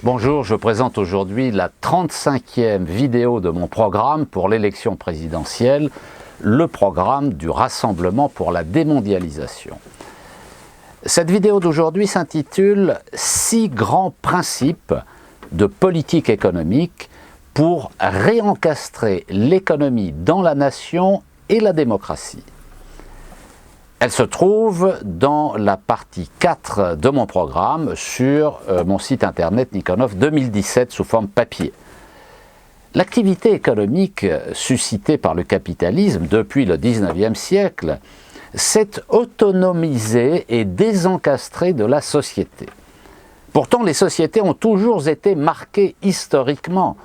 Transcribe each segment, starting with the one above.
Bonjour, je présente aujourd'hui la 35e vidéo de mon programme pour l'élection présidentielle, le programme du Rassemblement pour la démondialisation. Cette vidéo d'aujourd'hui s'intitule « 6 grands principes de politique économique pour réencastrer l'économie dans la nation et la démocratie ». Elle se trouve dans la partie 4 de mon programme sur mon site internet Nikonov 2017 sous forme papier. L'activité économique suscitée par le capitalisme depuis le 19e siècle s'est autonomisée et désencastrée de la société. Pourtant, les sociétés ont toujours été marquées historiquement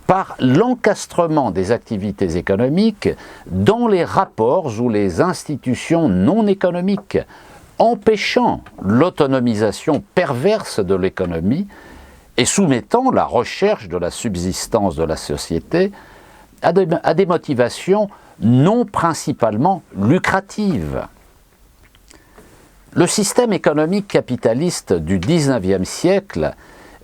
par l'encastrement des activités économiques dans les rapports ou les institutions non économiques, empêchant l'autonomisation perverse de l'économie et soumettant la recherche de la subsistance de la société à des motivations non principalement lucratives. Le système économique capitaliste du XIXe siècle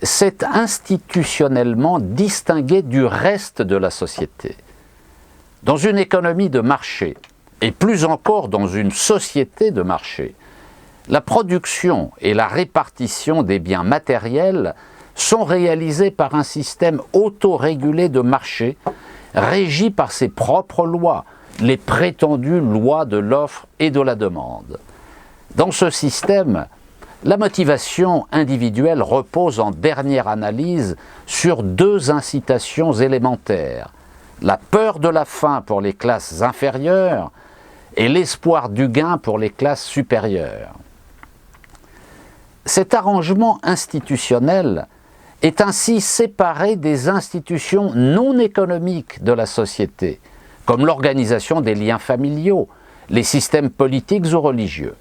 s'est institutionnellement distingué du reste de la société. Dans une économie de marché, et plus encore dans une société de marché, la production et la répartition des biens matériels sont réalisées par un système autorégulé de marché, régi par ses propres lois, les prétendues lois de l'offre et de la demande. Dans ce système, la motivation individuelle repose en dernière analyse sur 2 incitations élémentaires, la peur de la faim pour les classes inférieures et l'espoir du gain pour les classes supérieures. Cet arrangement institutionnel est ainsi séparé des institutions non économiques de la société, comme l'organisation des liens familiaux, les systèmes politiques ou religieux.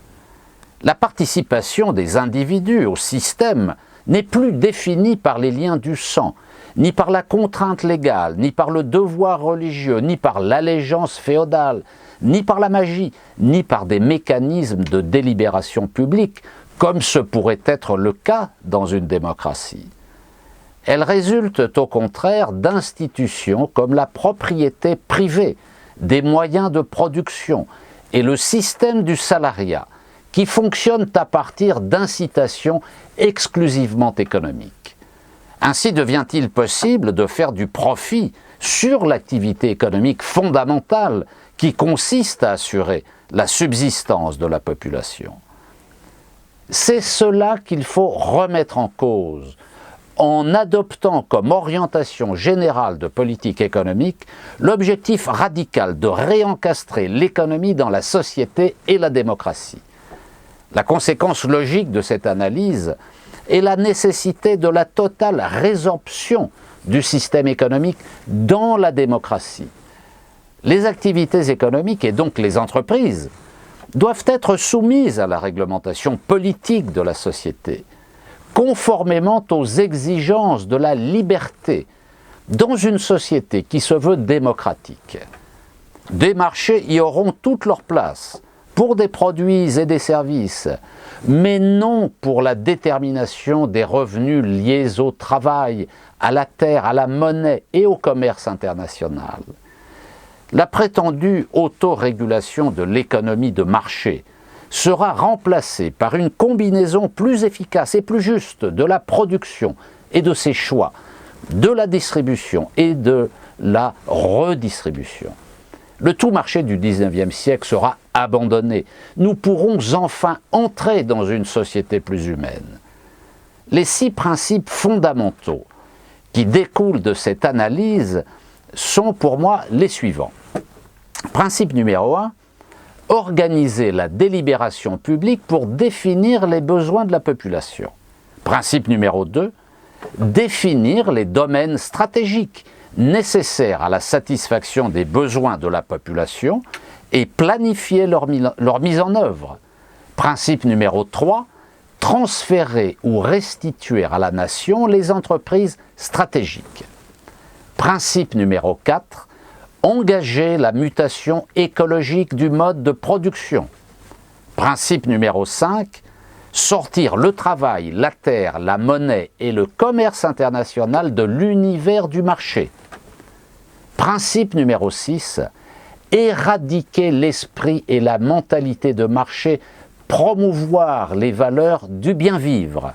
La participation des individus au système n'est plus définie par les liens du sang, ni par la contrainte légale, ni par le devoir religieux, ni par l'allégeance féodale, ni par la magie, ni par des mécanismes de délibération publique, comme ce pourrait être le cas dans une démocratie. Elle résulte au contraire d'institutions comme la propriété privée, des moyens de production et le système du salariat, qui fonctionnent à partir d'incitations exclusivement économiques. Ainsi devient-il possible de faire du profit sur l'activité économique fondamentale qui consiste à assurer la subsistance de la population. C'est cela qu'il faut remettre en cause en adoptant comme orientation générale de politique économique l'objectif radical de réencastrer l'économie dans la société et la démocratie. La conséquence logique de cette analyse est la nécessité de la totale résorption du système économique dans la démocratie. Les activités économiques et donc les entreprises doivent être soumises à la réglementation politique de la société, conformément aux exigences de la liberté dans une société qui se veut démocratique. Des marchés y auront toute leur place, pour des produits et des services, mais non pour la détermination des revenus liés au travail, à la terre, à la monnaie et au commerce international. La prétendue autorégulation de l'économie de marché sera remplacée par une combinaison plus efficace et plus juste de la production et de ses choix, de la distribution et de la redistribution. Le tout marché du XIXe siècle sera abandonné. Nous pourrons enfin entrer dans une société plus humaine. Les 6 principes fondamentaux qui découlent de cette analyse sont pour moi les suivants. Principe numéro 1, organiser la délibération publique pour définir les besoins de la population. Principe numéro 2, définir les domaines stratégiques nécessaires à la satisfaction des besoins de la population et planifier leur mise en œuvre. Principe numéro 3, transférer ou restituer à la nation les entreprises stratégiques. Principe numéro 4, engager la mutation écologique du mode de production. Principe numéro 5, sortir le travail, la terre, la monnaie et le commerce international de l'univers du marché. Principe numéro 6, éradiquer l'esprit et la mentalité de marché, promouvoir les valeurs du bien vivre.